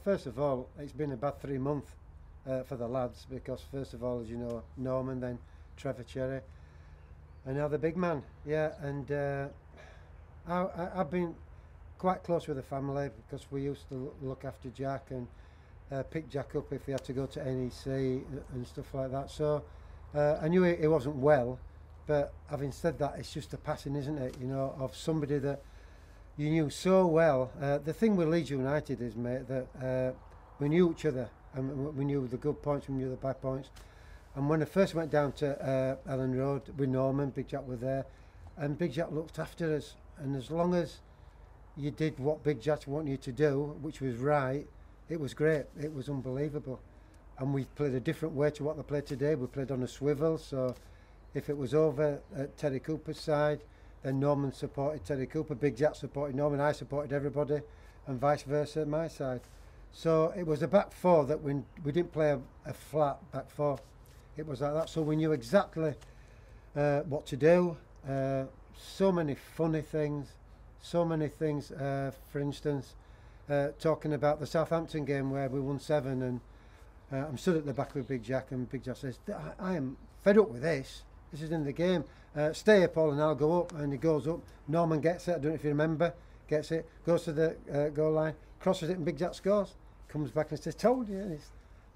first of all, it's been a bad 3 months for the lads because first of all, as you know, Norman, then Trevor Cherry, and now the big man. Yeah, and I've been quite close with the family because we used to look after Jack and pick Jack up if he had to go to NEC and stuff like that. So I knew he wasn't well, but having said that, it's just a passing, isn't it? You know, of somebody that you knew so well. The thing with Leeds United is, mate, that we knew each other and we knew the good points, we knew the bad points. And when I first went down to Ellen Road with Norman, Big Jack was there, and Big Jack looked after us. And as long as you did what Big Jack wanted you to do, which was right, it was great. It was unbelievable. And we played a different way to what they played today. We played on a swivel, so if it was over at Terry Cooper's side, then Norman supported Terry Cooper, Big Jack supported Norman, I supported everybody, and vice versa at my side. So it was a back four that we didn't play a flat back four. It was like that, so we knew exactly what to do. So many funny things, for instance, talking about the Southampton game where we won 7, and I'm stood at the back with Big Jack, and Big Jack says, I am fed up with this. This is in the game. Stay here, Paul, and I'll go up. And he goes up. Norman gets it. I don't know if you remember. Gets it. Goes to the goal line. Crosses it, and Big Jack scores. Comes back and says, "Told you." And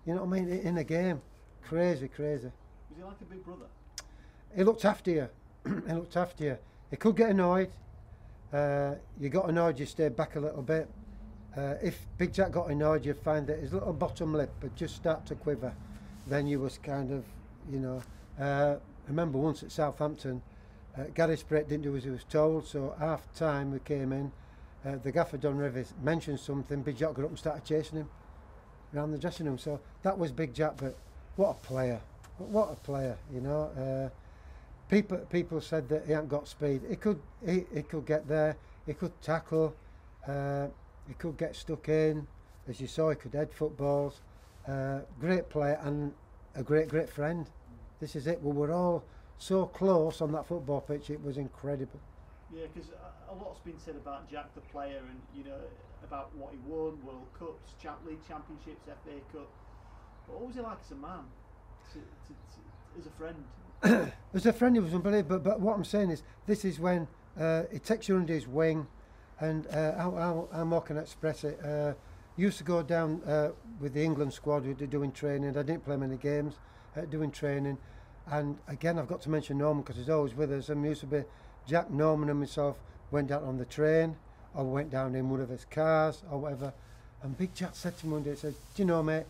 you know what I mean? In a game, crazy. Was he like a big brother? He looked after you. He looked after you. He could get annoyed. You got annoyed, you stayed back a little bit. If Big Jack got annoyed, you'd find that his little bottom lip would just start to quiver. Then you was kind of, you know. I remember once at Southampton, Gary Sprate didn't do as he was told, so half time we came in. The gaffer Don Rivers mentioned something. Big Jack got up and started chasing him around the dressing room. So that was Big Jack, but what a player! What a player! You know, people said that he hadn't got speed. He could get there. He could tackle. He could get stuck in. As you saw, he could head footballs. Great player and a great friend. This is it. We were all so close on that football pitch. It was incredible. Yeah, because a lot's been said about Jack the player, and you know about what he won, World Cups, League Championships, FA Cup. But what was he like as a man, as a friend? As a friend, he was unbelievable. But what I'm saying is, this is when he takes you under his wing, and how more can I express it? Used to go down with the England squad who were doing training. I didn't play many games, doing training. And again, I've got to mention Norman because he's always with us. And used to be Jack, Norman and myself went down on the train or went down in one of his cars or whatever. And Big Jack said to me one day, he said, "Do you know, mate,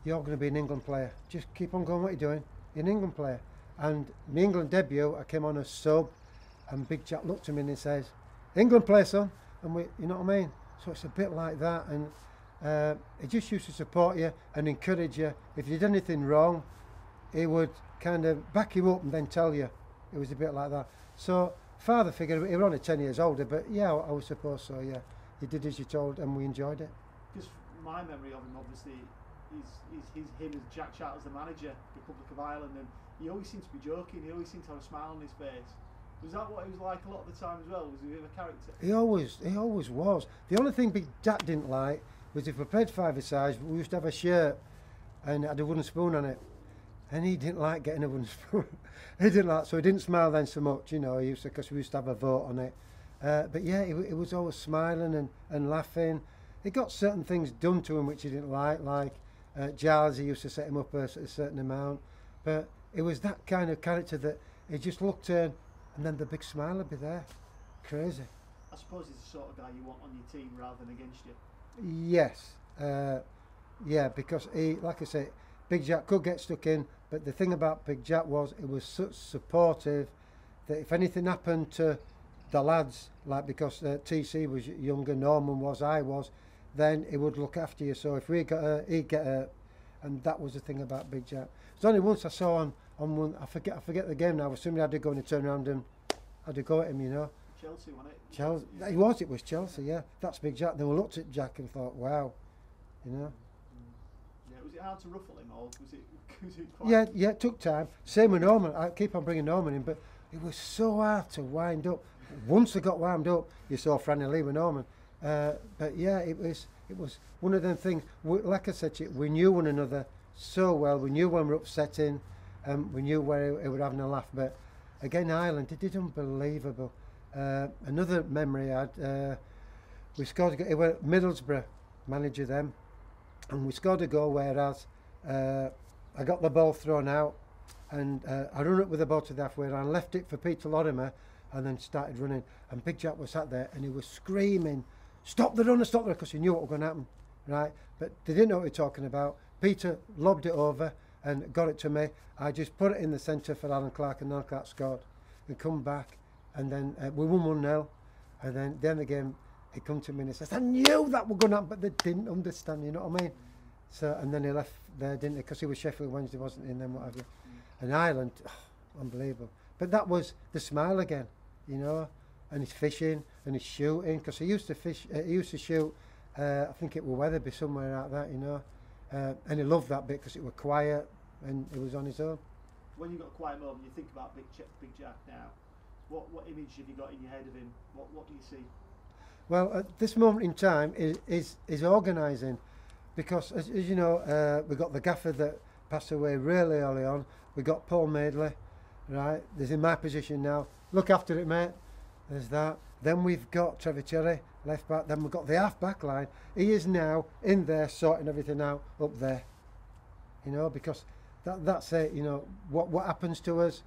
you're going to be an England player. Just keep on going what you're doing. You're an England player." And my England debut, I came on a sub, and Big Jack looked at me and he says, "England player, son." And we, you know what I mean? So it's a bit like that. And he just used to support you and encourage you. If you did anything wrong, he would kind of back you up and then tell you. It was a bit like that. So father figure, he was only 10 years older, but yeah, I was supposed so, yeah. He did as you told and we enjoyed it. Because my memory of him, obviously, is him as Jack Charlton as the manager, Republic of Ireland, and he always seemed to be joking, he always seemed to have a smile on his face. Was that what he was like a lot of the time as well? Was he a bit of a character? He always was. The only thing Big Jack didn't like was if we played five-a-side, we used to have a shirt and it had a wooden spoon on it. And he didn't like getting a wooden spoon. He didn't like, so he didn't smile then so much, you know. He used to, because we used to have a vote on it. But yeah, he was always smiling and laughing. He got certain things done to him which he didn't like Giles. He used to set him up a certain amount. But it was that kind of character that he just looked in, and then the big smile would be there. Crazy. I suppose he's the sort of guy you want on your team rather than against you. Yes. Yeah, because he, like I say, Big Jack could get stuck in, but the thing about Big Jack was it was such supportive that if anything happened to the lads, like because TC was younger, Norman was, I was, then he would look after you. So if we got hurt, he'd get hurt, and that was the thing about Big Jack. There's only once I saw on one, I forget the game now, where somebody had to go and turn around and had to go at him, you know. Chelsea, wasn't it? Chelsea. It was Chelsea, yeah. That's Big Jack. Then we looked at Jack and thought, wow, you know. Yeah, was it hard to ruffle him, or was it quite... Yeah, it took time. Same with Norman. I keep on bringing Norman in, but it was so hard to wind up. Once I got wound up, you saw Franny Lee with Norman. But yeah, it it was one of them things. Like I said to you, we knew one another so well. We knew when we were upsetting, we knew where we were having a laugh. But again, Ireland, they did unbelievable. Another memory I had, we scored. It was Middlesbrough, manager them, and we scored a goal. Whereas I got the ball thrown out, and I run up with the ball to the halfway line, left it for Peter Lorimer, and then started running. And Big Jack was sat there, and he was screaming, "Stop the runner, stop the runner," because he knew what was going to happen, right? But they didn't know what he was talking about. Peter lobbed it over and got it to me. I just put it in the centre for Alan Clark, and Alan Clark scored. And come back, and then we won 1-0. And then at the end of the game, he come to me and he says, "I knew that was going to happen," but they didn't understand, you know what I mean? So, and then he left there, didn't he? Because he was Sheffield Wednesday, wasn't he? And then what have you. And Ireland, unbelievable. But that was the smile again, you know, and his fishing and his shooting, because he used to fish, he used to shoot, I think it was Weatherby, somewhere like that, you know. And he loved that bit because it was quiet and it was on his own. When you've got a quiet moment, you think about Big Jack now. What image have you got in your head of him? What do you see? Well, at this moment in time is organising, because as you know, we got the gaffer that passed away really early on. We got Paul Madeley, right? There's in my position now. Look after it, mate. There's that. Then we've got Trevor Cherry, left back. Then we've got the half back line. He is now in there sorting everything out up there. You know, because that's it. You know, what happens to us?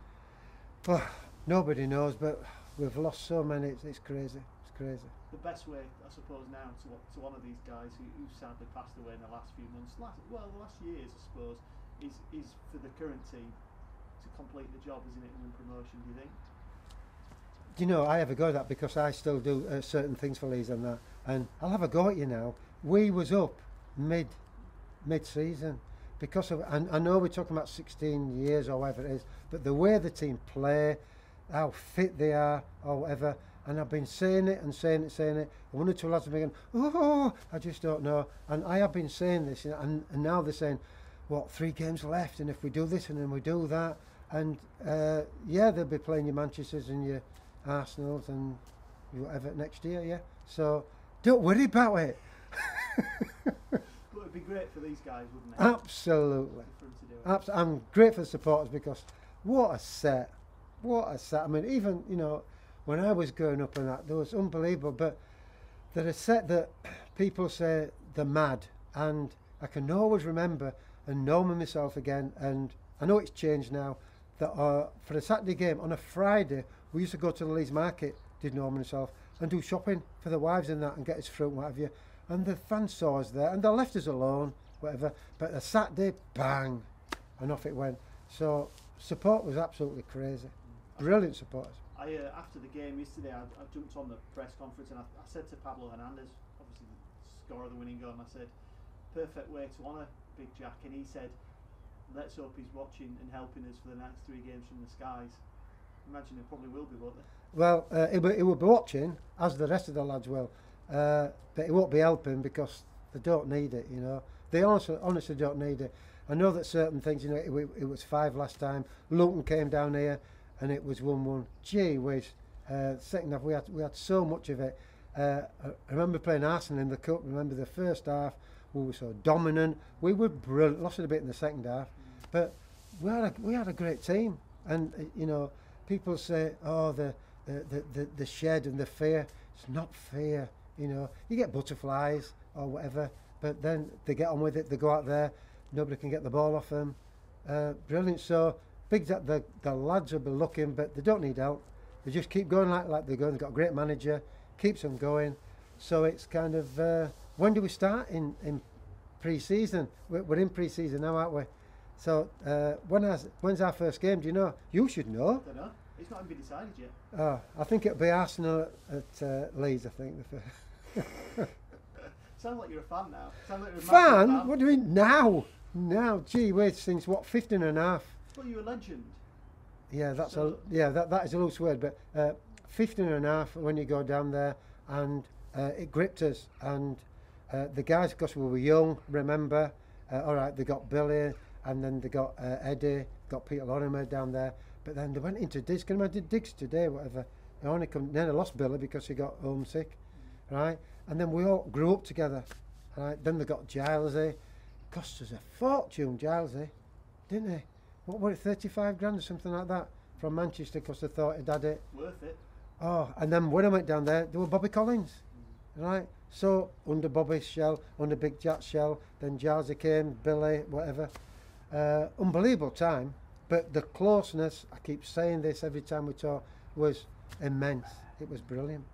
Well, nobody knows, but we've lost so many. It's crazy. It's crazy. The best way, I suppose, now to one of these guys who sadly passed away in the last few months, the last years, I suppose, is for the current team to complete the job, isn't it, and win promotion, do you think? Do you know, I have a go at that because I still do certain things for Leeds and that, and I'll have a go at you now. We was up mid-season because of, and I know we're talking about 16 years or whatever it is, but the way the team play, how fit they are or whatever, and I've been saying it and saying it. And one or two lads have been going, "Oh, I just don't know." And I have been saying this, and now they're saying, "What, 3 games left? And if we do this and then we do that," and yeah, they'll be playing your Manchesters and your Arsenals and whatever next year, yeah. So don't worry about it. But it'd be great for these guys, wouldn't it? Absolutely. I'm great for the supporters because what a set. I mean, even, you know, when I was growing up and that, there was unbelievable, but they're a set that people say they're mad, and I can always remember and know myself again, and I know it's changed now, that for a Saturday game on a Friday, we used to go to the Leeds market, did Norman himself, and do shopping for the wives and that, and get us fruit and what have you, and the fans saw us there, and they left us alone, whatever, but a Saturday, bang, and off it went. So support was absolutely crazy. Brilliant supporters. After the game yesterday, I jumped on the press conference and I said to Pablo Hernandez, obviously the scorer of the winning goal, and I said, perfect way to honour Big Jack, and he said, let's hope he's watching and helping us for the next 3 games from the skies. Imagine he probably will be, won't they? Well, he will be watching, as the rest of the lads will, but he won't be helping because they don't need it, you know. They honestly don't need it. I know that certain things, you know, it was 5 last time. Luton came down here and it was 1-1. Gee whiz. Second half, we had so much of it. I remember playing Arsenal in the cup. Remember the first half, we were so dominant. We were brilliant. Lost it a bit in the second half, but we had a great team. And you know, people say, "Oh, the shed and the fear." It's not fear. You know, you get butterflies or whatever, but then they get on with it. They go out there, nobody can get the ball off them. Brilliant. So big that the lads will be looking, but they don't need help. They just keep going like they're going. They've got a great manager, keeps them going. So it's kind of when do we start in pre-season? We're in pre-season now, aren't we? So when's our first game? Do you know? You should know. I don't know. It's not even been decided yet. Oh, I think it'll be Arsenal at Leeds. I think. Sounds like you're a fan now. Sounds like you're a fan? What do you mean now? Now, gee whiz, since what, 15 and a half? Well, you're a legend. Yeah, that is a loose word, but 15 and a half when you go down there, and it gripped us. And the guys, because we were young, remember, all right, they got Billy, and then they got Eddie, got Peter Lorimer down there, but then they went into Diggs. Can you imagine Diggs today, whatever? Then I lost Billy because he got homesick, right? And then we all grew up together, Right, then they got Gilesy. Cost us a fortune, Gilesy, didn't he? What was it, 35 grand or something like that from Manchester, because they thought he'd had it. Worth it. Oh, and then when I went down there were Bobby Collins, right? So under Bobby's shell, under Big Jack's shell, then Gilesy came, Billy, whatever. Unbelievable time, but the closeness, I keep saying this every time we talk, was immense. It was brilliant.